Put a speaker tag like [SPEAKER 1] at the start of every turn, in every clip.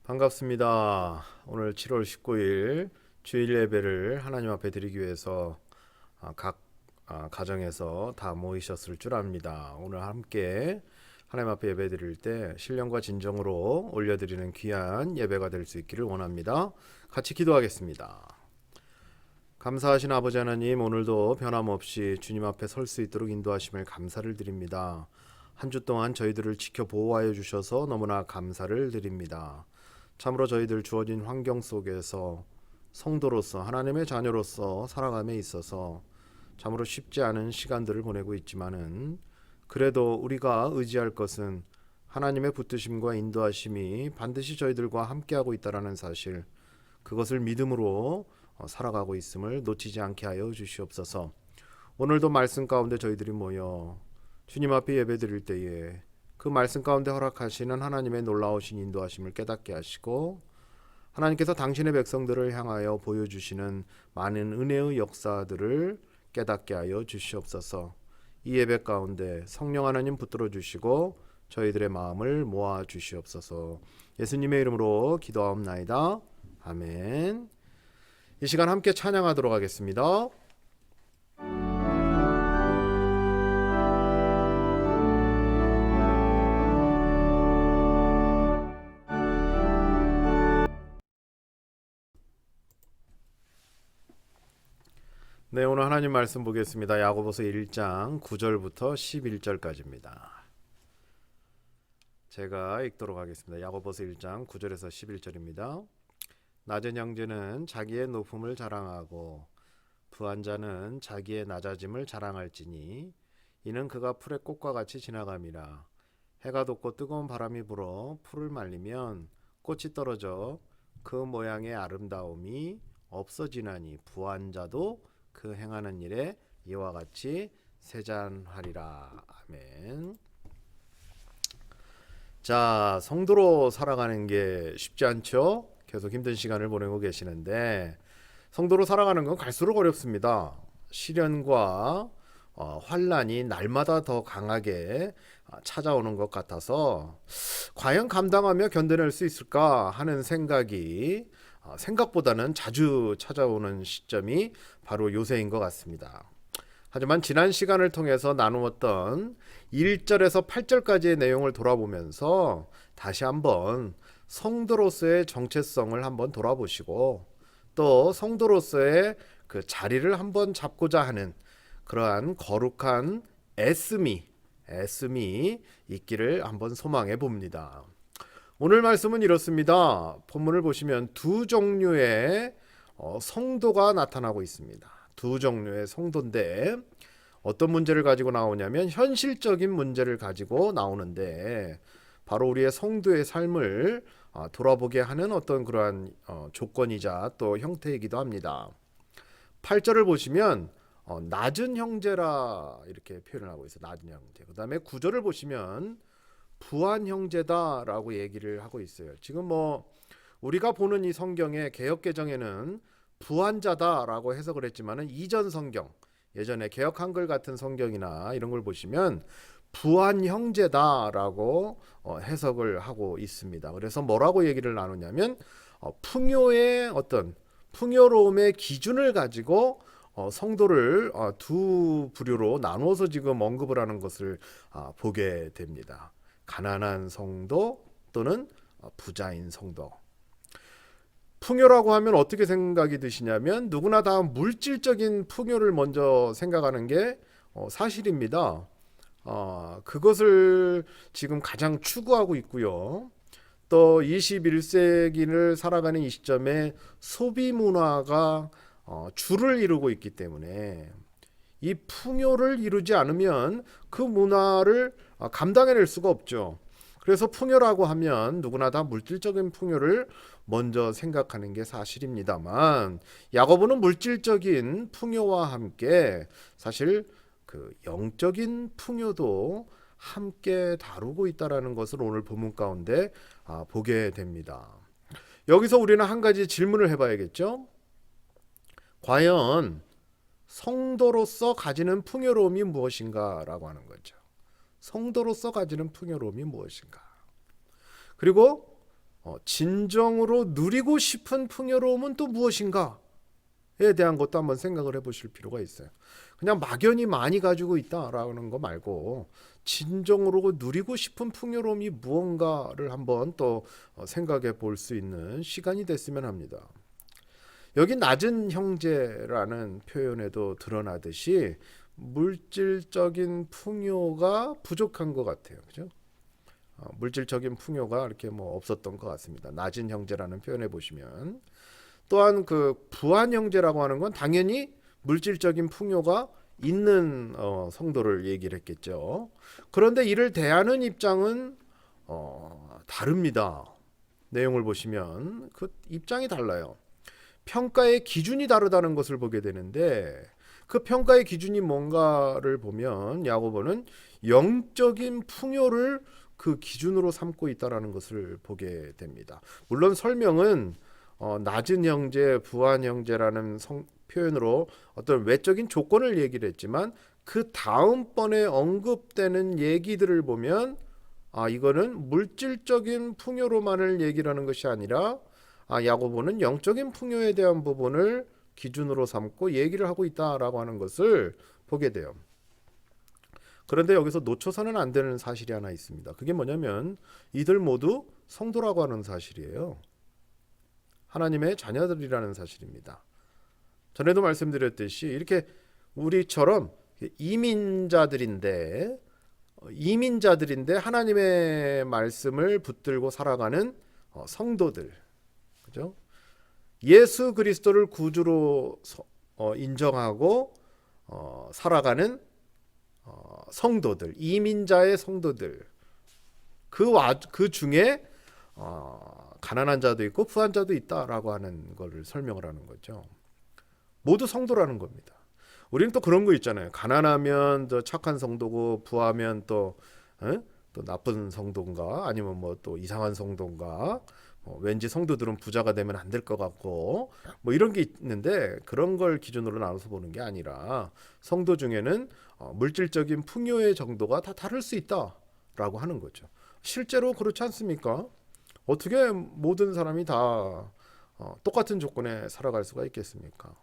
[SPEAKER 1] 반갑습니다. 오늘 7월 19일 주일 예배를 하나님 앞에 드리기 위해서 각 가정에서 다 모이셨을 줄 압니다. 오늘 함께 하나님 앞에 예배 드릴 때 신령과 진정으로 올려드리는 귀한 예배가 될 수 있기를 원합니다. 같이 기도하겠습니다. 감사하신 아버지 하나님, 오늘도 변함없이 주님 앞에 설 수 있도록 인도하심을 감사를 드립니다. 한 주 동안 저희들을 지켜 보호하여 주셔서 너무나 감사를 드립니다. 참으로 저희들 주어진 환경 속에서 성도로서 하나님의 자녀로서 살아감에 있어서 참으로 쉽지 않은 시간들을 보내고 있지만은 그래도 우리가 의지할 것은 하나님의 붙드심과 인도하심이 반드시 저희들과 함께하고 있다라는 사실, 그것을 믿음으로 살아가고 있음을 놓치지 않게 하여 주시옵소서. 오늘도 말씀 가운데 저희들이 모여 주님 앞에 예배드릴 때에 그 말씀 가운데 허락하시는 하나님의 놀라우신 인도하심을 깨닫게 하시고, 하나님께서 당신의 백성들을 향하여 보여주시는 많은 은혜의 역사들을 깨닫게 하여 주시옵소서. 이 예배 가운데 성령 하나님 붙들어 주시고 저희들의 마음을 모아 주시옵소서. 예수님의 이름으로 기도하옵나이다. 아멘. 이 시간 함께 찬양하도록 하겠습니다. 네, 오늘 하나님 말씀 보겠습니다. 야고보서 1장 9절부터 11절까지입니다. 제가 읽도록 하겠습니다. 야고보서 1장 9절에서 11절입니다. 낮은 형제는 자기의 높음을 자랑하고 부한 자는 자기의 낮아짐을 자랑할지니 이는 그가 풀의 꽃과 같이 지나감이라. 해가 돋고 뜨거운 바람이 불어 풀을 말리면 꽃이 떨어져 그 모양의 아름다움이 없어지나니 부한 자도 그 행하는 일에 이와 같이 세잔하리라. 아멘. 자, 성도로 살아가는 게 쉽지 않죠? 계속 힘든 시간을 보내고 계시는데 성도로 살아가는 건 갈수록 어렵습니다. 시련과 환난이 날마다 더 강하게 찾아오는 것 같아서 과연 감당하며 견뎌낼 수 있을까 하는 생각이 생각보다는 자주 찾아오는 시점이 바로 요새인 것 같습니다. 하지만 지난 시간을 통해서 나누었던 1절에서 8절까지의 내용을 돌아보면서 다시 한번 성도로서의 정체성을 한번 돌아보시고 또 성도로서의 그 자리를 한번 잡고자 하는 그러한 거룩한 애씀이 있기를 한번 소망해 봅니다. 오늘 말씀은 이렇습니다. 본문을 보시면 두 종류의 성도가 나타나고 있습니다. 두 종류의 성도인데 어떤 문제를 가지고 나오냐면 현실적인 문제를 가지고 나오는데 바로 우리의 성도의 삶을 돌아보게 하는 어떤 그러한 조건이자 또 형태이기도 합니다. 8절을 보시면 낮은 형제라 이렇게 표현을 하고 있어요. 낮은 형제. 그 다음에 9절을 보시면 부한 형제다라고 얘기를 하고 있어요. 지금 뭐 우리가 보는 이 성경의 개역개정에는 부한자다라고 해석을 했지만은 이전 성경, 예전에 개역 한글 같은 성경이나 이런 걸 보시면 부한 형제다라고 해석을 하고 있습니다. 그래서 뭐라고 얘기를 나누냐면 풍요의 어떤 풍요로움의 기준을 가지고 성도를 두 부류로 나누어서 지금 언급을 하는 것을 보게 됩니다. 가난한 성도 또는 부자인 성도. 풍요라고 하면 어떻게 생각이 드시냐면 누구나 다 물질적인 풍요를 먼저 생각하는 게 사실입니다. 그것을 지금 가장 추구하고 있고요. 또 21세기를 살아가는 이 시점에 소비 문화가 주를 이루고 있기 때문에 이 풍요를 이루지 않으면 그 문화를 감당해낼 수가 없죠. 그래서 풍요라고 하면 누구나 다 물질적인 풍요를 먼저 생각하는 게 사실입니다만 야고보는 물질적인 풍요와 함께 사실 그 영적인 풍요도 함께 다루고 있다라는 것을 오늘 본문 가운데 보게 됩니다. 여기서 우리는 한 가지 질문을 해봐야겠죠. 과연 성도로서 가지는 풍요로움이 무엇인가라고 하는 거죠. 성도로서 가지는 풍요로움이 무엇인가. 그리고 진정으로 누리고 싶은 풍요로움은 또 무엇인가에 대한 것도 한번 생각을 해보실 필요가 있어요. 그냥 막연히 많이 가지고 있다라는 거 말고 진정으로 누리고 싶은 풍요로움이 무언가를 한번 또 생각해 볼 수 있는 시간이 됐으면 합니다. 여기 낮은 형제라는 표현에도 드러나듯이 물질적인 풍요가 부족한 것 같아요. 그죠? 물질적인 풍요가 이렇게 뭐 없었던 것 같습니다. 낮은 형제라는 표현에 보시면 또한 그 부한 형제라고 하는 건 당연히 물질적인 풍요가 있는 성도를 얘기를 했겠죠. 그런데 이를 대하는 입장은 다릅니다. 내용을 보시면 그 입장이 달라요. 평가의 기준이 다르다는 것을 보게 되는데 그 평가의 기준이 뭔가를 보면 야고보는 영적인 풍요를 그 기준으로 삼고 있다는 것을 보게 됩니다. 물론 설명은 낮은 형제, 부한 형제라는 표현으로 어떤 외적인 조건을 얘기를 했지만 그 다음번에 언급되는 얘기들을 보면 이거는 물질적인 풍요로만을 얘기를 하는 것이 아니라 야고보는 영적인 풍요에 대한 부분을 기준으로 삼고 얘기를 하고 있다라고 하는 것을 보게 돼요. 그런데 여기서 놓쳐서는 안 되는 사실이 하나 있습니다. 그게 뭐냐면 이들 모두 성도라고 하는 사실이에요. 하나님의 자녀들이라는 사실입니다. 전에도 말씀드렸듯이 이렇게 우리처럼 이민자들인데 하나님의 말씀을 붙들고 살아가는 성도들, 그죠? 예수 그리스도를 구주로 인정하고 살아가는 성도들, 이민자의 성도들, 그 중에 가난한 자도 있고 부한 자도 있다라고 하는 것을 설명을 하는 거죠. 모두 성도라는 겁니다. 우리는 또 그런 거 있잖아요. 가난하면 또 착한 성도고 부하면 또 나쁜 성도인가 아니면 뭐 또 이상한 성도인가 왠지 성도들은 부자가 되면 안 될 것 같고 뭐 이런 게 있는데 그런 걸 기준으로 나눠서 보는 게 아니라 성도 중에는 물질적인 풍요의 정도가 다 다를 수 있다라고 하는 거죠. 실제로 그렇지 않습니까? 어떻게 모든 사람이 다 똑같은 조건에 살아갈 수가 있겠습니까?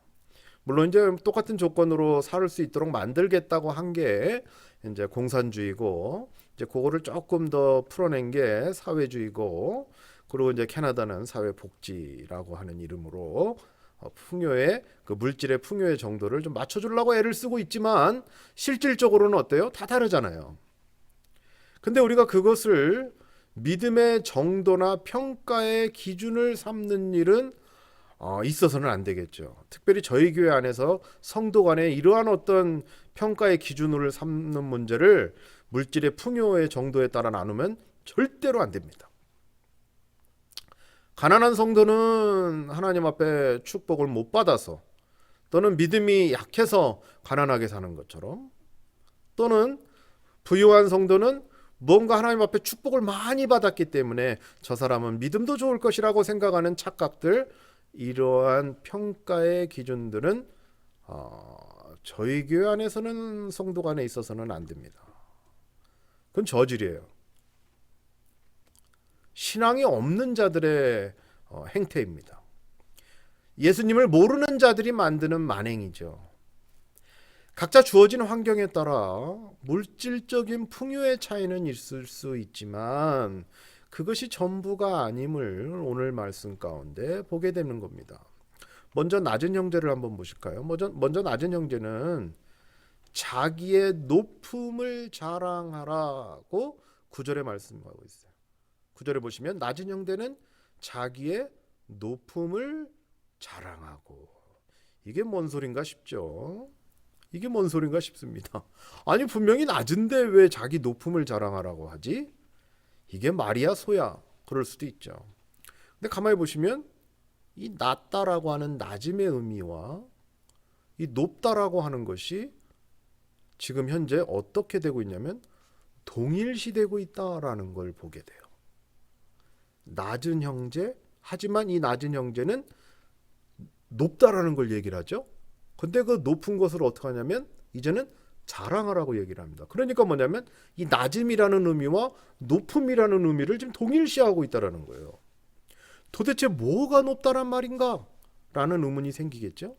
[SPEAKER 1] 물론 이제 똑같은 조건으로 살 수 있도록 만들겠다고 한 게 이제 공산주의고 이제 그거를 조금 더 풀어낸 게 사회주의고 그리고 이제 캐나다는 사회복지라고 하는 이름으로 풍요의 그 물질의 풍요의 정도를 좀 맞춰주려고 애를 쓰고 있지만 실질적으로는 어때요? 다 다르잖아요. 근데 우리가 그것을 믿음의 정도나 평가의 기준을 삼는 일은 있어서는 안 되겠죠. 특별히 저희 교회 안에서 성도 간에 이러한 어떤 평가의 기준으로 삼는 문제를 물질의 풍요의 정도에 따라 나누면 절대로 안 됩니다. 가난한 성도는 하나님 앞에 축복을 못 받아서 또는 믿음이 약해서 가난하게 사는 것처럼 또는 부유한 성도는 뭔가 하나님 앞에 축복을 많이 받았기 때문에 저 사람은 믿음도 좋을 것이라고 생각하는 착각들, 이러한 평가의 기준들은 저희 교회 안에서는 성도 간에 있어서는 안 됩니다. 그건 저질이에요. 신앙이 없는 자들의 행태입니다. 예수님을 모르는 자들이 만드는 만행이죠. 각자 주어진 환경에 따라 물질적인 풍요의 차이는 있을 수 있지만 그것이 전부가 아님을 오늘 말씀 가운데 보게 되는 겁니다. 먼저 낮은 형제를 한번 보실까요? 먼저 낮은 형제는 자기의 높음을 자랑하라고 9절에 말씀하고 있어요. 9절에 보시면 낮은 형제는 자기의 높음을 자랑하고, 이게 뭔 소린가 싶죠? 이게 뭔 소린가 싶습니다. 아니 분명히 낮은데 왜 자기 높음을 자랑하라고 하지? 이게 말이야 소야 그럴 수도 있죠. 근데 가만히 보시면 이 낮다라고 하는 낮음의 의미와 이 높다라고 하는 것이 지금 현재 어떻게 되고 있냐면 동일시되고 있다라는 걸 보게 돼요. 낮은 형제, 하지만 이 낮은 형제는 높다라는 걸 얘기를 하죠. 근데 그 높은 것을 어떻게 하냐면 이제는 자랑하라고 얘기를 합니다. 그러니까 뭐냐면 이 낮음이라는 의미와 높음이라는 의미를 지금 동일시하고 있다라는 거예요. 도대체 뭐가 높다란 말인가? 라는 의문이 생기겠죠.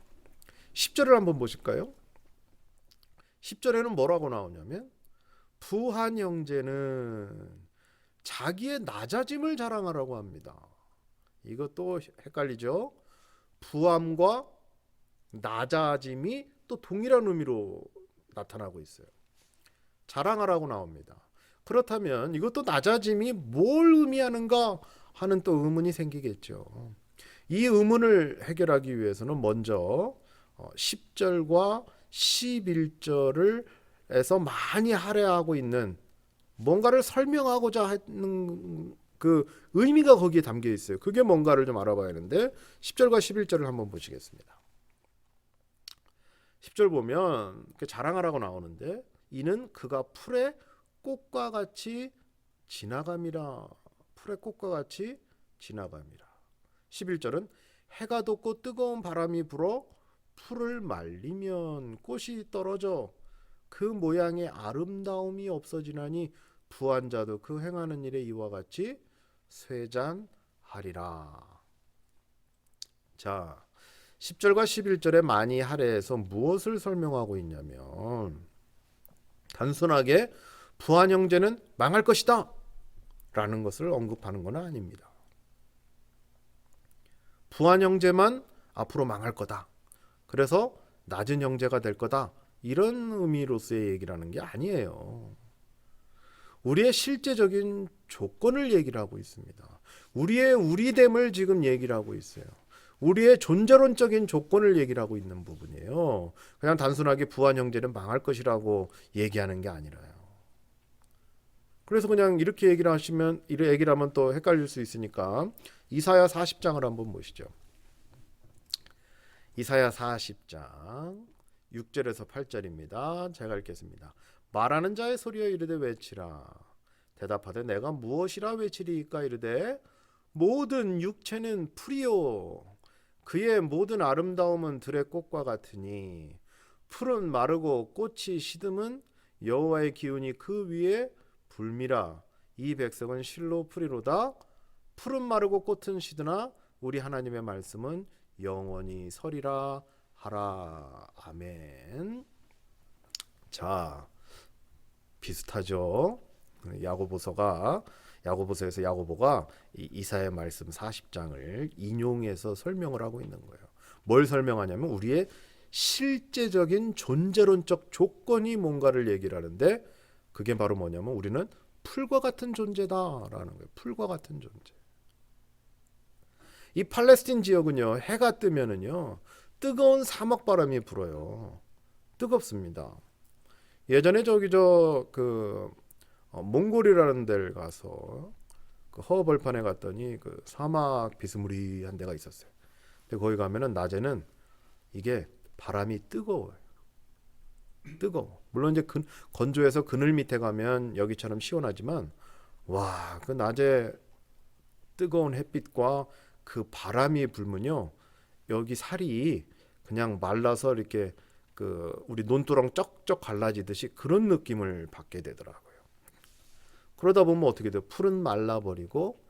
[SPEAKER 1] 10절을 한번 보실까요? 10절에는 뭐라고 나오냐면 부한 형제는 자기의 낮아짐을 자랑하라고 합니다. 이것도 헷갈리죠? 부함과 낮아짐이 또 동일한 의미로 나타나고 있어요. 자랑하라고 나옵니다. 그렇다면 이것도 낮아짐이 뭘 의미하는가 하는 또 의문이 생기겠죠. 이 의문을 해결하기 위해서는 먼저 10절과 11절을 에서 많이 할애하고 있는 뭔가를 설명하고자 하는 그 의미가 거기에 담겨 있어요. 그게 뭔가를 좀 알아봐야 하는데 10절과 11절을 한번 보시겠습니다. 10절 보면 자랑하라고 나오는데 이는 그가 풀의 꽃과 같이 지나감이라. 풀의 꽃과 같이 지나감이라. 11절은 해가 돋고 뜨거운 바람이 불어 풀을 말리면 꽃이 떨어져 그 모양의 아름다움이 없어지나니 부한 자도 그 행하는 일에 이와 같이 쇠잔하리라. 자, 10절과 11절에 많이 할애해서 무엇을 설명하고 있냐면 단순하게 부한 형제는 망할 것이다 라는 것을 언급하는 건 아닙니다. 부한 형제만 앞으로 망할 거다. 그래서 낮은 형제가 될 거다. 이런 의미로서의 얘기라는 게 아니에요. 우리의 실제적인 조건을 얘기를 하고 있습니다. 우리의 우리됨을 지금 얘기를 하고 있어요. 우리의 존재론적인 조건을 얘기를 하고 있는 부분이에요. 그냥 단순하게 부한 형제는 망할 것이라고 얘기하는 게 아니라요. 그래서 그냥 이렇게 얘기를 하시면 이렇게 얘기를 하면 또 헷갈릴 수 있으니까 이사야 40장을 한번 보시죠. 이사야 40장 6절에서 8절입니다. 제가 읽겠습니다. 말하는 자의 소리여 이르되 외치라. 대답하되 내가 무엇이라 외치리이까 이르되 모든 육체는 풀이요 그의 모든 아름다움은 들의 꽃과 같으니 풀은 마르고 꽃이 시듬은 여호와의 기운이 그 위에 불미라. 이 백성은 실로 풀이로다. 풀은 마르고 꽃은 시드나 우리 하나님의 말씀은 영원히 서리라 하라. 아멘. 자, 비슷하죠. 야고보서에서 야고보가 이사야 말씀 40장을 인용해서 설명을 하고 있는 거예요. 뭘 설명하냐면 우리의 실제적인 존재론적 조건이 뭔가를 얘기를 하는데 그게 바로 뭐냐면 우리는 풀과 같은 존재다라는 거예요. 풀과 같은 존재. 이 팔레스틴 지역은요, 해가 뜨면은요, 뜨거운 사막 바람이 불어요. 뜨겁습니다. 예전에 몽골이라는 데를 가서 그 허허벌판에 갔더니 그 사막 비스무리한 데가 있었어요. 근데 거기 가면은 낮에는 이게 바람이 뜨거워요. 뜨거워. 물론 이제 건조해서 그늘 밑에 가면 여기처럼 시원하지만 와, 그 낮에 뜨거운 햇빛과 그 바람이 불면요, 여기 살이 그냥 말라서 이렇게 그 우리 논두렁 쩍쩍 갈라지듯이 그런 느낌을 받게 되더라고요. 그러다 보면 어떻게 돼요? 풀은 말라버리고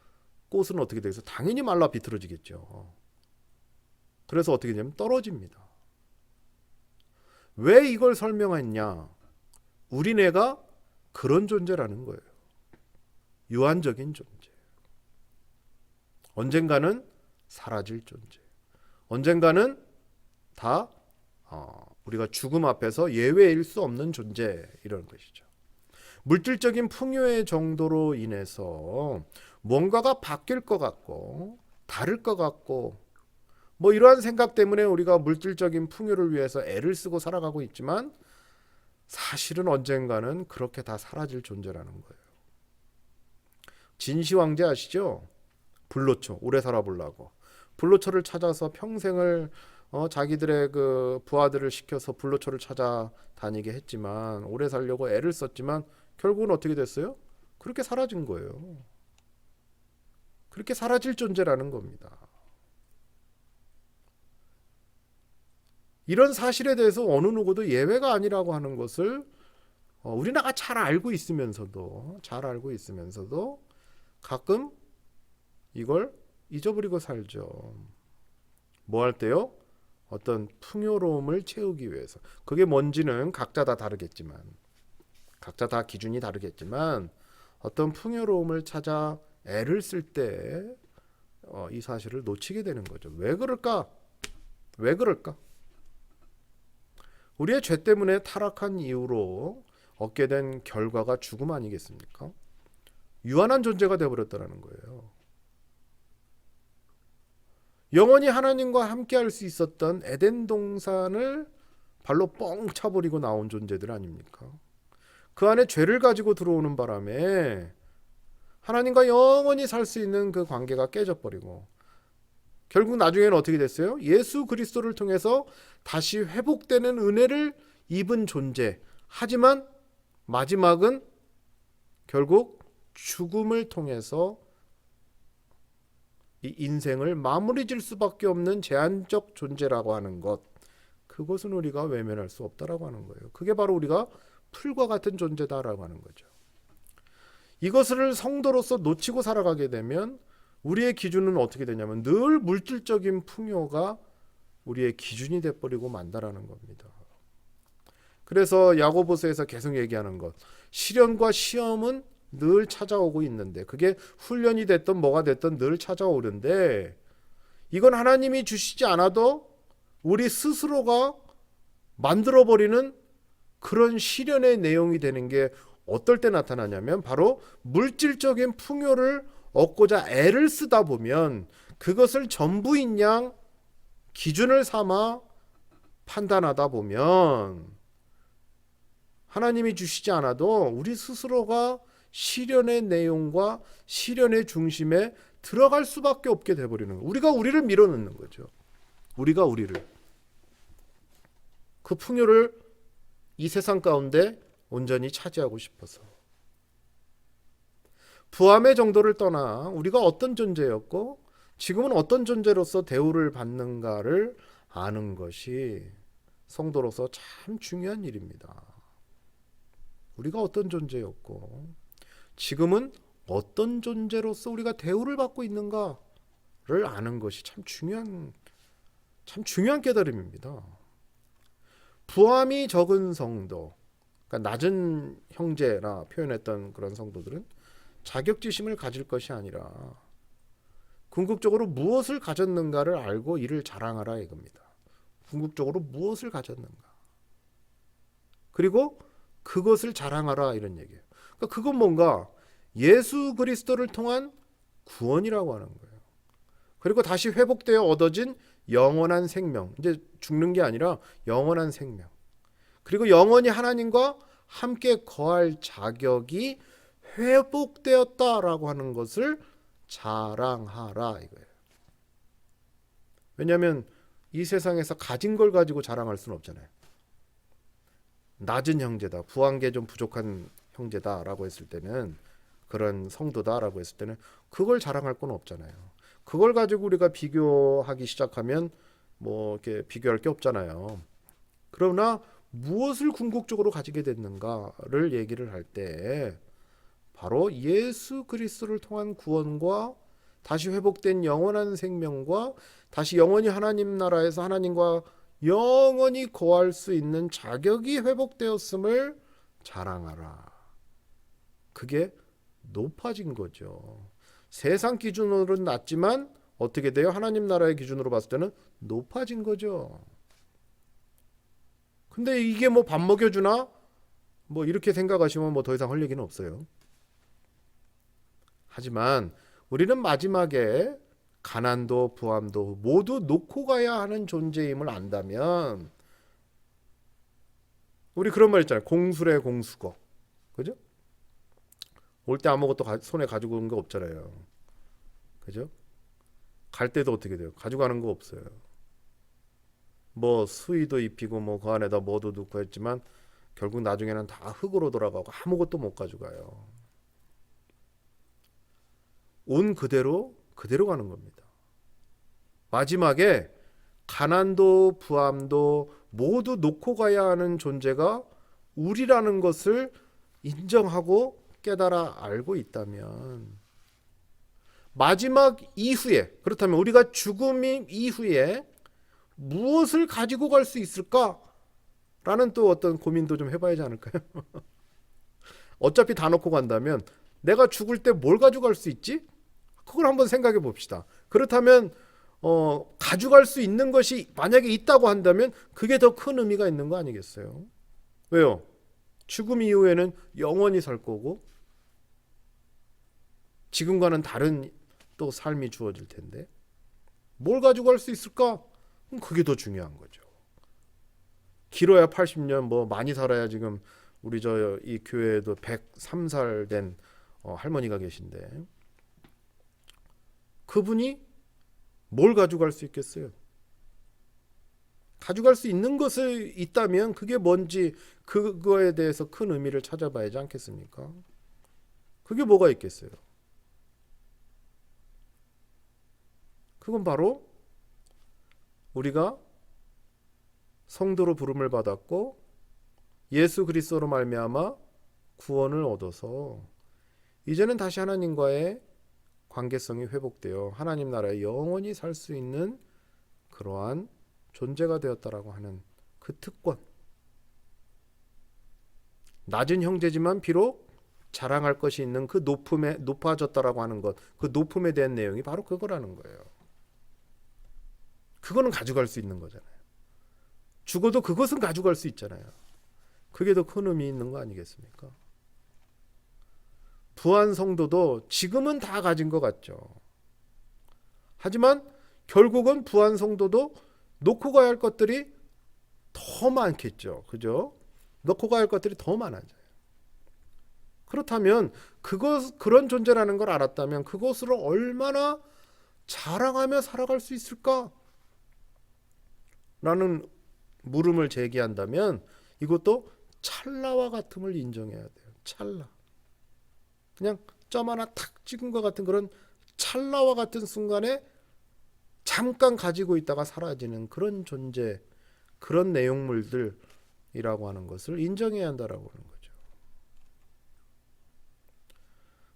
[SPEAKER 1] 꽃은 어떻게 돼서 당연히 말라 비틀어지겠죠. 그래서 어떻게 되냐면 떨어집니다. 왜 이걸 설명했냐? 우리네가 그런 존재라는 거예요. 유한적인 존재. 언젠가는 사라질 존재. 언젠가는 다 우리가 죽음 앞에서 예외일 수 없는 존재, 이런 것이죠. 물질적인 풍요의 정도로 인해서 뭔가가 바뀔 것 같고 다를 것 같고 뭐 이러한 생각 때문에 우리가 물질적인 풍요를 위해서 애를 쓰고 살아가고 있지만 사실은 언젠가는 그렇게 다 사라질 존재라는 거예요. 진시 황제 아시죠? 불로초, 오래 살아보려고 불로초를 찾아서 평생을 자기들의 그 부하들을 시켜서 불로초를 찾아다니게 했지만 오래 살려고 애를 썼지만 결국은 어떻게 됐어요? 그렇게 사라진 거예요. 그렇게 사라질 존재라는 겁니다. 이런 사실에 대해서 어느 누구도 예외가 아니라고 하는 것을 우리나라 잘 알고 있으면서도 가끔 이걸 잊어버리고 살죠. 뭐 할 때요? 어떤 풍요로움을 채우기 위해서. 그게 뭔지는 각자 다 다르겠지만, 각자 다 기준이 다르겠지만, 어떤 풍요로움을 찾아 애를 쓸 때 이 사실을 놓치게 되는 거죠. 왜 그럴까? 왜 그럴까? 우리의 죄 때문에 타락한 이후로 얻게 된 결과가 죽음 아니겠습니까? 유한한 존재가 되어버렸다는 거예요. 영원히 하나님과 함께할 수 있었던 에덴 동산을 발로 뻥 차버리고 나온 존재들 아닙니까? 그 안에 죄를 가지고 들어오는 바람에 하나님과 영원히 살 수 있는 그 관계가 깨져버리고 결국 나중에는 어떻게 됐어요? 예수 그리스도를 통해서 다시 회복되는 은혜를 입은 존재. 하지만 마지막은 결국 죽음을 통해서 이 인생을 마무리 질 수밖에 없는 제한적 존재라고 하는 것. 그것은 우리가 외면할 수 없다라고 하는 거예요. 그게 바로 우리가 풀과 같은 존재다라고 하는 거죠. 이것을 성도로서 놓치고 살아가게 되면 우리의 기준은 어떻게 되냐면 늘 물질적인 풍요가 우리의 기준이 돼버리고 만다라는 겁니다. 그래서 야고보서에서 계속 얘기하는 것, 시련과 시험은 늘 찾아오고 있는데 그게 훈련이 됐든 뭐가 됐든 늘 찾아오는데 이건 하나님이 주시지 않아도 우리 스스로가 만들어버리는 그런 시련의 내용이 되는 게 어떨 때 나타나냐면 바로 물질적인 풍요를 얻고자 애를 쓰다 보면 그것을 전부인 양 기준을 삼아 판단하다 보면 하나님이 주시지 않아도 우리 스스로가 시련의 내용과 시련의 중심에 들어갈 수밖에 없게 돼버리는 거예요. 우리가 우리를 밀어넣는 거죠. 우리가 우리를. 그 풍요를 이 세상 가운데 온전히 차지하고 싶어서. 부함의 정도를 떠나 우리가 어떤 존재였고 지금은 어떤 존재로서 대우를 받는가를 아는 것이 성도로서 참 중요한 일입니다. 우리가 어떤 존재였고 지금은 어떤 존재로서 우리가 대우를 받고 있는가를 아는 것이 참 중요한 깨달음입니다. 부함이 적은 성도, 그러니까 낮은 형제라 표현했던 그런 성도들은 자격지심을 가질 것이 아니라 궁극적으로 무엇을 가졌는가를 알고 이를 자랑하라 이겁니다. 궁극적으로 무엇을 가졌는가. 그리고 그것을 자랑하라 이런 얘기예요. 그러니까 그건 뭔가 예수 그리스도를 통한 구원이라고 하는 거예요. 그리고 다시 회복되어 얻어진 영원한 생명. 이제 죽는 게 아니라 영원한 생명. 그리고 영원히 하나님과 함께 거할 자격이 회복되었다라고 하는 것을 자랑하라 이거예요. 왜냐하면 이 세상에서 가진 걸 가지고 자랑할 수는 없잖아요. 낮은 형제다, 부한계 좀 부족한 형제다라고 했을 때는 그런 성도다라고 했을 때는 그걸 자랑할 건 없잖아요. 그걸 가지고 우리가 비교하기 시작하면 뭐 이렇게 비교할 게 없잖아요. 그러나 무엇을 궁극적으로 가지게 됐는가를 얘기를 할 때 바로 예수 그리스도를 통한 구원과 다시 회복된 영원한 생명과 다시 영원히 하나님 나라에서 하나님과 영원히 거할 수 있는 자격이 회복되었음을 자랑하라. 그게 높아진 거죠. 세상 기준으로는 낮지만 어떻게 돼요? 하나님 나라의 기준으로 봤을 때는 높아진 거죠. 근데 이게 뭐 밥 먹여주나? 뭐 이렇게 생각하시면 뭐 더 이상 할 얘기는 없어요. 하지만 우리는 마지막에 가난도 부함도 모두 놓고 가야 하는 존재임을 안다면 우리 그런 말 있잖아요. 공수래 공수거. 그죠? 올 때 아무것도 손에 가지고 온 거 없잖아요. 그죠? 갈 때도 어떻게 돼요? 가지고 가는 거 없어요. 뭐 수의도 입히고 뭐 그 안에다 뭐도 넣고 했지만 결국 나중에는 다 흙으로 돌아가고 아무것도 못 가져가요. 온 그대로 가는 겁니다. 마지막에 가난도 부함도 모두 놓고 가야 하는 존재가 우리라는 것을 인정하고 깨달아 알고 있다면 마지막 이후에, 그렇다면 우리가 죽음 이후에 무엇을 가지고 갈 수 있을까? 라는 또 어떤 고민도 좀 해봐야지 않을까요? 어차피 다 놓고 간다면 내가 죽을 때 뭘 가져갈 수 있지? 그걸 한번 생각해 봅시다. 그렇다면 가져갈 수 있는 것이 만약에 있다고 한다면 그게 더 큰 의미가 있는 거 아니겠어요? 왜요? 죽음 이후에는 영원히 살 거고 지금과는 다른 또 삶이 주어질 텐데 뭘 가져갈 수 있을까? 그게 더 중요한 거죠. 길어야 80년, 뭐 많이 살아야 지금 우리 저 이 교회에도 103살 된 할머니가 계신데 그분이 뭘 가져갈 수 있겠어요? 가져갈 수 있는 것이 있다면 그게 뭔지 그거에 대해서 큰 의미를 찾아봐야지 않겠습니까? 그게 뭐가 있겠어요? 그건 바로 우리가 성도로 부름을 받았고 예수 그리스도로 말미암아 구원을 얻어서 이제는 다시 하나님과의 관계성이 회복되어 하나님 나라에 영원히 살 수 있는 그러한 존재가 되었다라고 하는 그 특권. 낮은 형제지만 비록 자랑할 것이 있는 그 높음에 높아졌다라고 하는 것, 그 높음에 대한 내용이 바로 그거라는 거예요. 그거는 가져갈 수 있는 거잖아요. 죽어도 그것은 가져갈 수 있잖아요. 그게 더 큰 의미 있는 거 아니겠습니까? 부한 성도도 지금은 다 가진 것 같죠. 하지만 결국은 부한 성도도 놓고 가야 할 것들이 더 많겠죠. 그죠? 놓고 가야 할 것들이 더 많아져요. 그렇다면 그런 존재라는 걸 알았다면 그것으로 얼마나 자랑하며 살아갈 수 있을까? 라는 물음을 제기한다면 이것도 찰나와 같음을 인정해야 돼요. 찰나. 그냥 점 하나 탁 찍은 것 같은 그런 찰나와 같은 순간에 잠깐 가지고 있다가 사라지는 그런 존재, 그런 내용물들이라고 하는 것을 인정해야 한다라고 하는 거죠.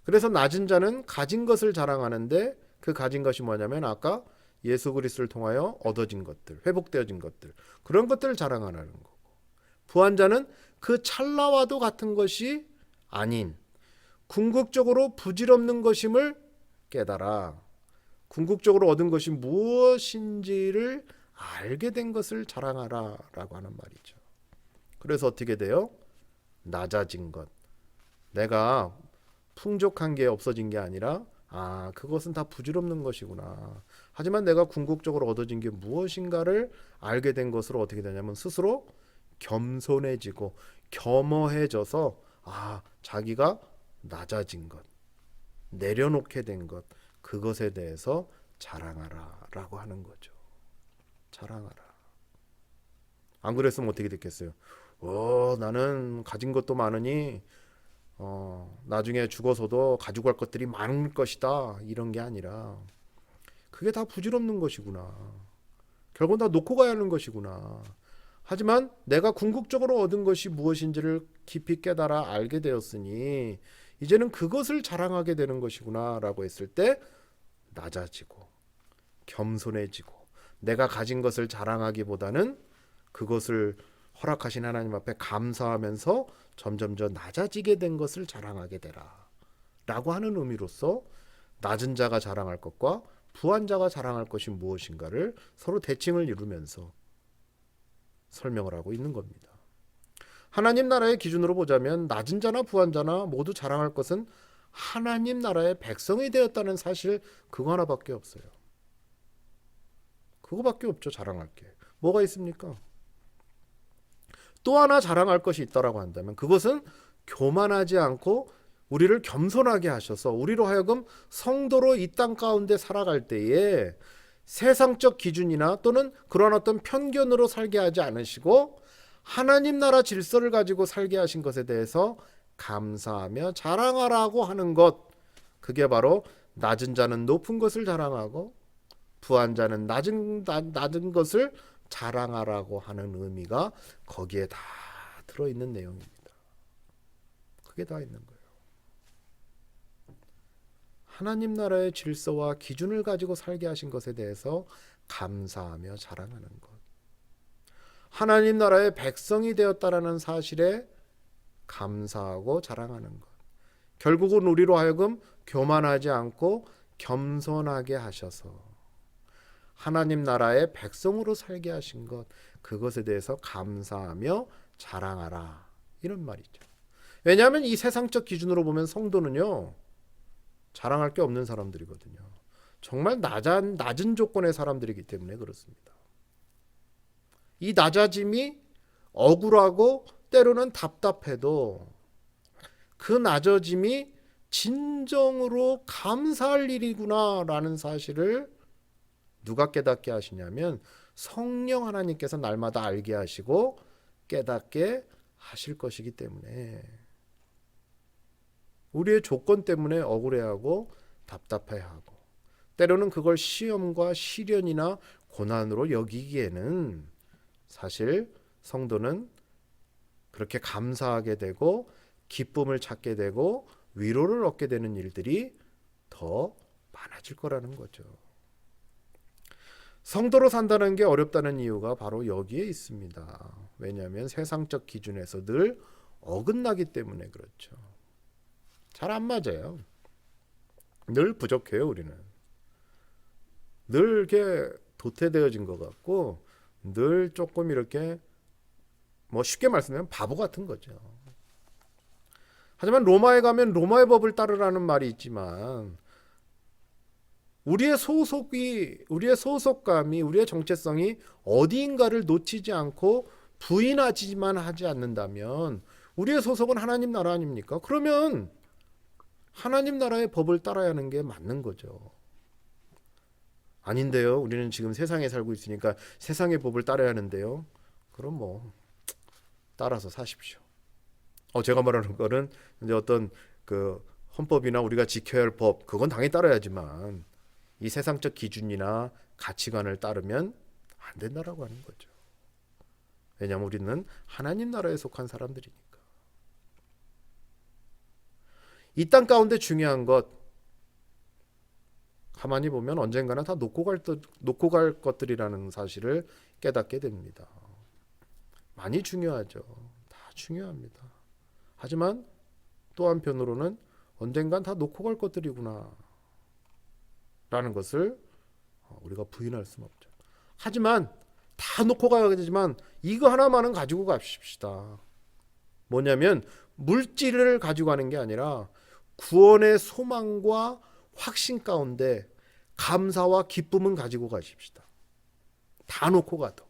[SPEAKER 1] 그래서 낮은 자는 가진 것을 자랑하는데 그 가진 것이 뭐냐면 아까 예수 그리스도를 통하여 얻어진 것들, 회복되어진 것들, 그런 것들을 자랑하라는 거고, 부한 자는 그 찰나와도 같은 것이 아닌 궁극적으로 부질없는 것임을 깨달아 궁극적으로 얻은 것이 무엇인지를 알게 된 것을 자랑하라 라고 하는 말이죠. 그래서 어떻게 돼요? 낮아진 것. 내가 풍족한 게 없어진 게 아니라 그것은 다 부질없는 것이구나. 하지만 내가 궁극적으로 얻어진 게 무엇인가를 알게 된 것으로 어떻게 되냐면 스스로 겸손해지고 겸허해져서 자기가 낮아진 것, 내려놓게 된 것, 그것에 대해서 자랑하라 라고 하는 거죠. 자랑하라. 안 그랬으면 어떻게 됐겠어요? 나는 가진 것도 많으니 나중에 죽어서도 가지고 갈 것들이 많을 것이다. 이런 게 아니라 그게 다 부질없는 것이구나. 결국은 다 놓고 가야 하는 것이구나. 하지만 내가 궁극적으로 얻은 것이 무엇인지를 깊이 깨달아 알게 되었으니 이제는 그것을 자랑하게 되는 것이구나 라고 했을 때 낮아지고 겸손해지고 내가 가진 것을 자랑하기보다는 그것을 허락하신 하나님 앞에 감사하면서 점점 더 낮아지게 된 것을 자랑하게 되라 라고 하는 의미로서 낮은 자가 자랑할 것과 부한 자가 자랑할 것이 무엇인가를 서로 대칭을 이루면서 설명을 하고 있는 겁니다. 하나님 나라의 기준으로 보자면 낮은 자나 부한 자나 모두 자랑할 것은 하나님 나라의 백성이 되었다는 사실 그거 하나밖에 없어요. 그거밖에 없죠. 자랑할 게. 뭐가 있습니까? 또 하나 자랑할 것이 있다라고 한다면 그것은 교만하지 않고 우리를 겸손하게 하셔서 우리로 하여금 성도로 이 땅 가운데 살아갈 때에 세상적 기준이나 또는 그런 어떤 편견으로 살게 하지 않으시고 하나님 나라 질서를 가지고 살게 하신 것에 대해서 감사하며 자랑하라고 하는 것, 그게 바로 낮은 자는 높은 것을 자랑하고 부한 자는 낮은 것을 자랑하라고 하는 의미가 거기에 다 들어있는 내용입니다. 그게 다 있는 거예요. 하나님 나라의 질서와 기준을 가지고 살게 하신 것에 대해서 감사하며 자랑하는 것. 하나님 나라의 백성이 되었다라는 사실에 감사하고 자랑하는 것. 결국은 우리로 하여금 교만하지 않고 겸손하게 하셔서 하나님 나라의 백성으로 살게 하신 것, 그것에 대해서 감사하며 자랑하라, 이런 말이죠. 왜냐하면 이 세상적 기준으로 보면 성도는요, 자랑할 게 없는 사람들이거든요. 정말 낮은 조건의 사람들이기 때문에 그렇습니다. 이 낮아짐이 억울하고 때로는 답답해도 그 낮아짐이 진정으로 감사할 일이구나라는 사실을 누가 깨닫게 하시냐면 성령 하나님께서 날마다 알게 하시고 깨닫게 하실 것이기 때문에, 우리의 조건 때문에 억울해하고 답답해하고 때로는 그걸 시험과 시련이나 고난으로 여기기에는 사실 성도는 그렇게 감사하게 되고 기쁨을 찾게 되고 위로를 얻게 되는 일들이 더 많아질 거라는 거죠. 성도로 산다는 게 어렵다는 이유가 바로 여기에 있습니다. 왜냐하면 세상적 기준에서 늘 어긋나기 때문에 그렇죠. 잘 안 맞아요. 늘 부족해요, 우리는. 늘 이렇게 도태되어진 것 같고 늘 조금 이렇게 쉽게 말씀하면 바보 같은 거죠. 하지만 로마에 가면 로마의 법을 따르라는 말이 있지만 우리의 소속감이, 우리의 정체성이 어디인가를 놓치지 않고 부인하지만 하지 않는다면 우리의 소속은 하나님 나라 아닙니까? 그러면 하나님 나라의 법을 따라야 하는 게 맞는 거죠. 아닌데요, 우리는 지금 세상에 살고 있으니까 세상의 법을 따라야 하는데요. 그럼 따라서 사십시오. 제가 말하는 거는 이제 어떤 그 헌법이나 우리가 지켜야 할 법, 그건 당연히 따라야지만 이 세상적 기준이나 가치관을 따르면 안 된다라고 하는 거죠. 왜냐하면 우리는 하나님 나라에 속한 사람들이니까. 이 땅 가운데 중요한 것, 가만히 보면 언젠가는 다 놓고 갈 것들이라는 사실을 깨닫게 됩니다. 많이 중요하죠. 다 중요합니다. 하지만 또 한편으로는 언젠간 다 놓고 갈 것들이구나 라는 것을 우리가 부인할 수는 없죠. 하지만 다 놓고 가야 되지만 이거 하나만은 가지고 갑시다. 뭐냐면 물질을 가지고 가는 게 아니라 구원의 소망과 확신 가운데 감사와 기쁨은 가지고 가십시다. 다 놓고 가도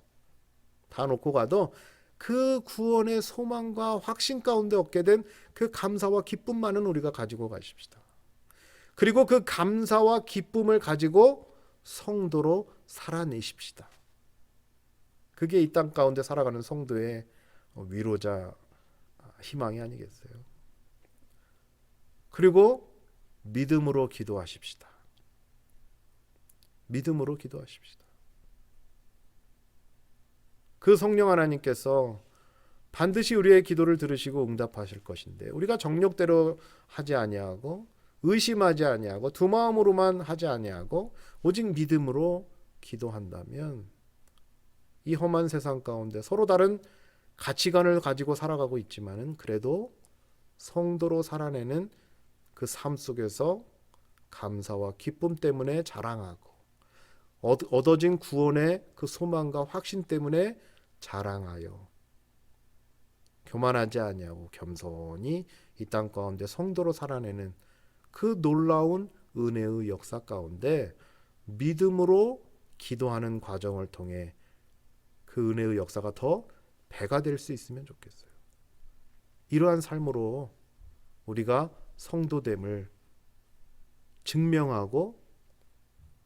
[SPEAKER 1] 그 구원의 소망과 확신 가운데 얻게 된 그 감사와 기쁨만은 우리가 가지고 가십시다. 그리고 그 감사와 기쁨을 가지고 성도로 살아내십시다. 그게 이 땅 가운데 살아가는 성도의 위로자, 희망이 아니겠어요? 그리고 믿음으로 기도하십시다. 믿음으로 기도하십시다. 그 성령 하나님께서 반드시 우리의 기도를 들으시고 응답하실 것인데, 우리가 정욕대로 하지 아니하고 의심하지 아니하고 두 마음으로만 하지 아니하고 오직 믿음으로 기도한다면 이 험한 세상 가운데 서로 다른 가치관을 가지고 살아가고 있지만은 그래도 성도로 살아내는 그 삶 속에서 감사와 기쁨 때문에 자랑하고 얻어진 구원의 그 소망과 확신 때문에 자랑하여 교만하지 아니하고 겸손히 이 땅 가운데 성도로 살아내는 그 놀라운 은혜의 역사 가운데 믿음으로 기도하는 과정을 통해 그 은혜의 역사가 더 배가 될 수 있으면 좋겠어요. 이러한 삶으로 우리가 성도됨을 증명하고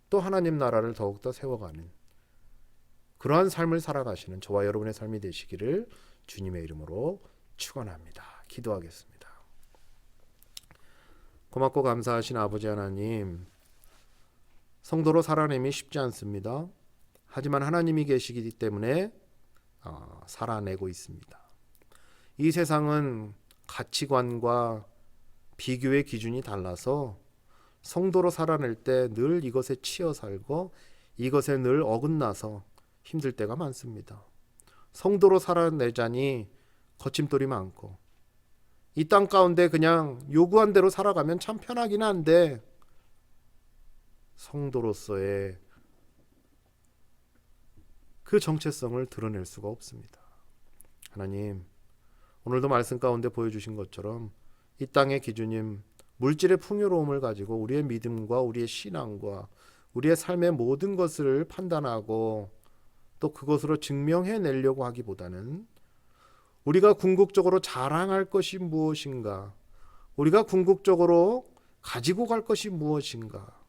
[SPEAKER 1] 또 하나님 나라를 더욱더 세워가는 그러한 삶을 살아가시는 저와 여러분의 삶이 되시기를 주님의 이름으로 축원합니다. 기도하겠습니다. 고맙고 감사하신 아버지 하나님, 성도로 살아내기 쉽지 않습니다. 하지만 하나님이 계시기 때문에 살아내고 있습니다. 이 세상은 가치관과 비교의 기준이 달라서 성도로 살아낼 때 늘 이것에 치여 살고 이것에 늘 어긋나서 힘들 때가 많습니다. 성도로 살아내자니 거침돌이 많고 이 땅 가운데 그냥 요구한 대로 살아가면 참 편하긴 한데 성도로서의 그 정체성을 드러낼 수가 없습니다. 하나님, 오늘도 말씀 가운데 보여주신 것처럼 이 땅의 기준님, 물질의 풍요로움을 가지고 우리의 믿음과 우리의 신앙과 우리의 삶의 모든 것을 판단하고 또 그것으로 증명해내려고 하기보다는 우리가 궁극적으로 자랑할 것이 무엇인가, 우리가 궁극적으로 가지고 갈 것이 무엇인가,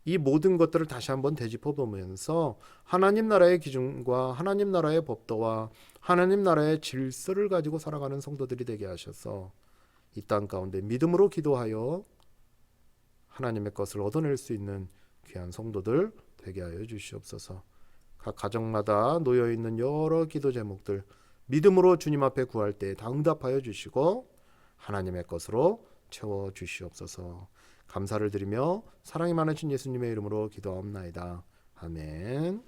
[SPEAKER 1] 이 모든 것들을 다시 한번 되짚어 보면서 하나님 나라의 기준과 하나님 나라의 법도와 하나님 나라의 질서를 가지고 살아가는 성도들이 되게 하셔서 이 땅 가운데 믿음으로 기도하여 하나님의 것을 얻어낼 수 있는 귀한 성도들 되게 하여 주시옵소서. 각 가정마다 놓여 있는 여러 기도 제목들 믿음으로 주님 앞에 구할 때 다 응답하여 주시고 하나님의 것으로 채워 주시옵소서. 감사를 드리며 사랑이 많으신 예수님의 이름으로 기도하옵나이다. 아멘.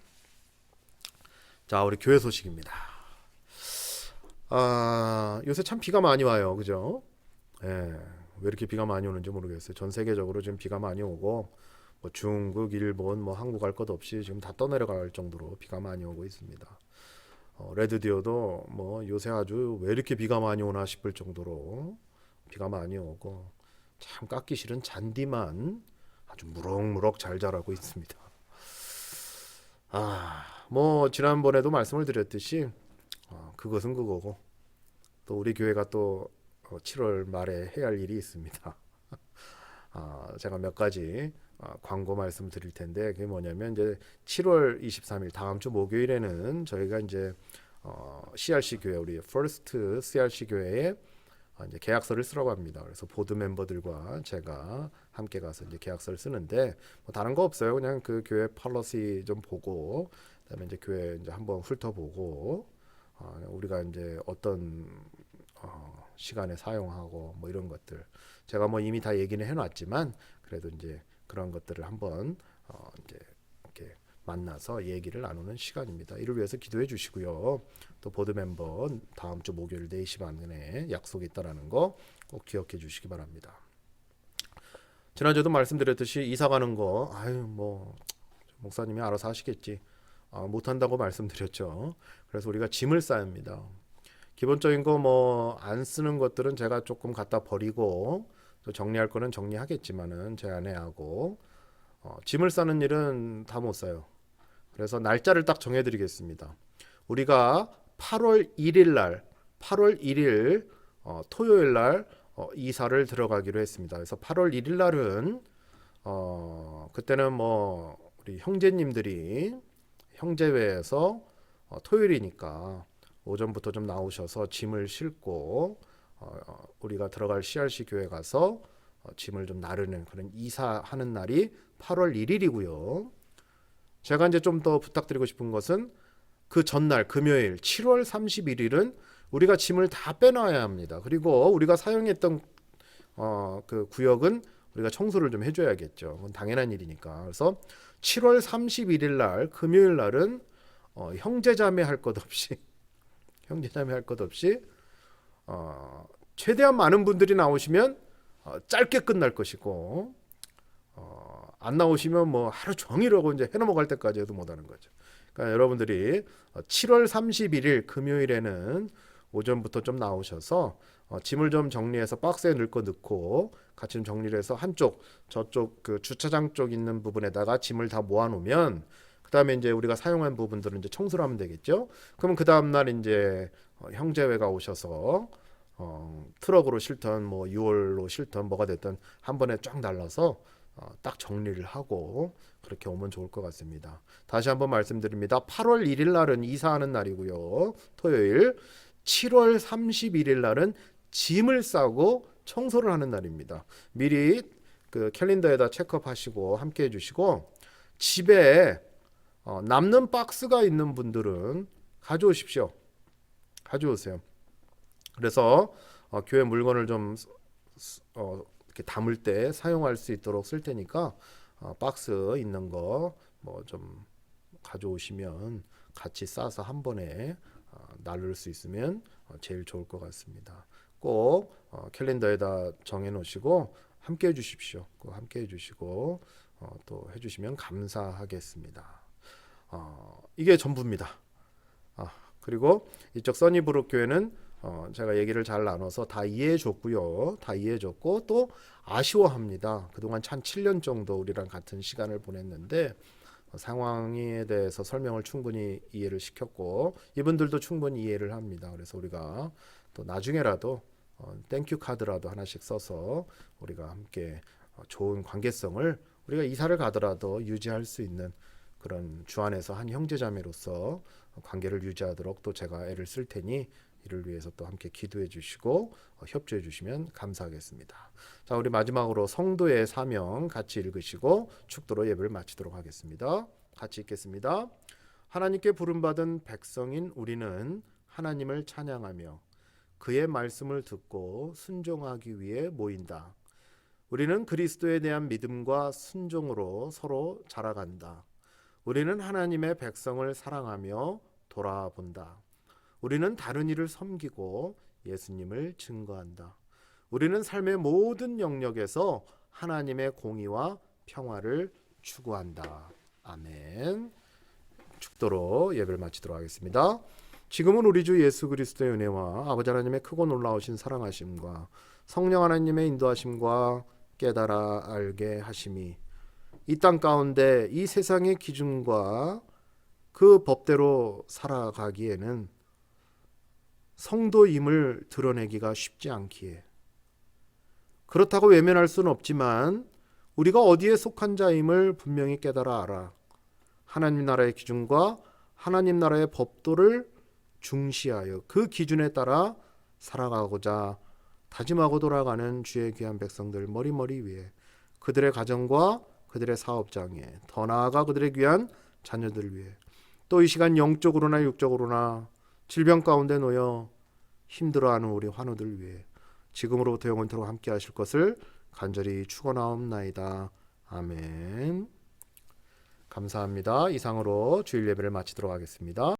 [SPEAKER 1] 자, 우리 교회 소식입니다. 요새 참 비가 많이 와요. 그죠? 예, 왜 이렇게 비가 많이 오는지 모르겠어요. 전 세계적으로 지금 비가 많이 오고 뭐 중국, 일본, 뭐 한국 할 것 없이 지금 다 떠내려갈 정도로 비가 많이 오고 있습니다. 레드디오도 뭐 요새 아주 왜 이렇게 비가 많이 오나 싶을 정도로 비가 많이 오고 참 깎기 싫은 잔디만 아주 무럭무럭 잘 자라고 있습니다. 뭐 지난번에도 말씀을 드렸듯이 그것은 그거고 또 우리 교회가 또 7월 말에 해야 할 일이 있습니다. 제가 몇 가지 광고 말씀 드릴 텐데 그게 뭐냐면 이제 7월 23일 다음 주 목요일에는 저희가 이제 CRC 교회 우리 퍼스트 CRC 교회에 이제 계약서를 쓰라고 합니다. 그래서 보드 멤버들과 제가 함께 가서 이제 계약서를 쓰는데 뭐 다른 거 없어요. 그냥 그 교회 폴리시 좀 보고 그다음에 이제 교회 이제 한번 훑어보고 우리가 이제 어떤 시간에 사용하고 뭐 이런 것들 제가 뭐 이미 다 얘기는 해놨지만 그래도 이제 그런 것들을 한번 이제 이렇게 만나서 얘기를 나누는 시간입니다. 이를 위해서 기도해 주시고요. 또 보드 멤버 다음 주 목요일 4시 반에 약속이 있다라는 거 꼭 기억해 주시기 바랍니다. 지난주에도 말씀드렸듯이 이사 가는 거 뭐 목사님이 알아서 하시겠지 못한다고 말씀드렸죠. 그래서 우리가 짐을 싸입니다. 기본적인 거 뭐 안 쓰는 것들은 제가 조금 갖다 버리고 또 정리할 거는 정리하겠지만은 제 아내하고 짐을 싸는 일은 다 못 싸요. 그래서 날짜를 딱 정해드리겠습니다. 우리가 8월 1일 토요일 날 이사를 들어가기로 했습니다. 그래서 8월 1일 날은 그때는 뭐 우리 형제님들이 형제회에서 토요일이니까 오전부터 좀 나오셔서 짐을 싣고 우리가 들어갈 CRC 교회 가서 짐을 좀 나르는 그런 이사하는 날이 8월 1일이고요. 제가 이제 좀 더 부탁드리고 싶은 것은 그 전날 금요일 7월 31일은 우리가 짐을 다 빼놔야 합니다. 그리고 우리가 사용했던 그 구역은 우리가 청소를 좀 해줘야겠죠. 그건 당연한 일이니까. 그래서 7월 31일 날 금요일 날은 형제자매 할 것 없이 최대한 많은 분들이 나오시면 짧게 끝날 것이고 안 나오시면 뭐 하루 종일 하고 이제 해 넘어갈 때까지 해도 못 하는 거죠. 그러니까 여러분들이 7월 31일 금요일에는 오전부터 좀 나오셔서 짐을 좀 정리해서 박스에 넣을 거 넣고 같이 좀 정리를 해서 한쪽 저쪽 그 주차장 쪽 있는 부분에다가 짐을 다 모아 놓으면 그다음에 이제 우리가 사용한 부분들은 이제 청소를 하면 되겠죠. 그러면 그 다음 날 이제 형제회가 오셔서 트럭으로 실던 뭐 6월로 실던 뭐가 됐든 한 번에 쫙 날라서 딱 정리를 하고 그렇게 오면 좋을 것 같습니다. 다시 한번 말씀드립니다. 8월 1일 날은 이사하는 날이고요. 토요일 7월 31일 날은 짐을 싸고 청소를 하는 날입니다. 미리 그 캘린더에다 체크업하시고 함께 해주시고 집에 남는 박스가 있는 분들은 가져오십시오. 가져오세요. 그래서 교회 물건을 좀 이렇게 담을 때 사용할 수 있도록 쓸 테니까 박스 있는 거 뭐 좀 가져오시면 같이 싸서 한 번에 나눌 수 있으면 제일 좋을 것 같습니다. 꼭 캘린더에다 정해 놓으시고 함께 해 주십시오. 꼭 함께 해 주시고 또 해 주시면 감사하겠습니다. 이게 전부입니다. 그리고 이쪽 써니브룩 교회는 제가 얘기를 잘 나눠서 다 이해해 줬고요. 다 이해해 줬고 또 아쉬워합니다. 그동안 한 7년 정도 우리랑 같은 시간을 보냈는데 상황에 대해서 설명을 충분히 이해를 시켰고 이분들도 충분히 이해를 합니다. 그래서 우리가 또 나중에라도 땡큐 카드라도 하나씩 써서 우리가 함께 좋은 관계성을 우리가 이사를 가더라도 유지할 수 있는 그런 주 안에서 한 형제자매로서 관계를 유지하도록 또 제가 애를 쓸 테니 이를 위해서 또 함께 기도해 주시고 협조해 주시면 감사하겠습니다. 자, 우리 마지막으로 성도의 사명 같이 읽으시고 축도로 예배를 마치도록 하겠습니다. 같이 읽겠습니다. 하나님께 부름받은 백성인 우리는 하나님을 찬양하며 그의 말씀을 듣고 순종하기 위해 모인다. 우리는 그리스도에 대한 믿음과 순종으로 서로 자라간다. 우리는 하나님의 백성을 사랑하며 돌아본다. 우리는 다른 이를 섬기고 예수님을 증거한다. 우리는 삶의 모든 영역에서 하나님의 공의와 평화를 추구한다. 아멘. 축도로 예배를 마치도록 하겠습니다. 지금은 우리 주 예수 그리스도의 은혜와 아버지 하나님의 크고 놀라우신 사랑하심과 성령 하나님의 인도하심과 깨달아 알게 하심이 이 땅 가운데 이 세상의 기준과 그 법대로 살아가기에는 성도임을 드러내기가 쉽지 않기에 그렇다고 외면할 수는 없지만 우리가 어디에 속한 자임을 분명히 깨달아 알아 하나님 나라의 기준과 하나님 나라의 법도를 중시하여 그 기준에 따라 살아가고자 다짐하고 돌아가는 주의 귀한 백성들 머리머리 위에 그들의 가정과 그들의 사업장에 더 나아가 그들의 귀한 자녀들 위해 또 이 시간 영적으로나 육적으로나 질병 가운데 놓여 힘들어하는 우리 환우들 위해 지금으로부터 영원토록 함께 하실 것을 간절히 축원하옵나이다. 아멘. 감사합니다. 이상으로 주일 예배를 마치도록 하겠습니다.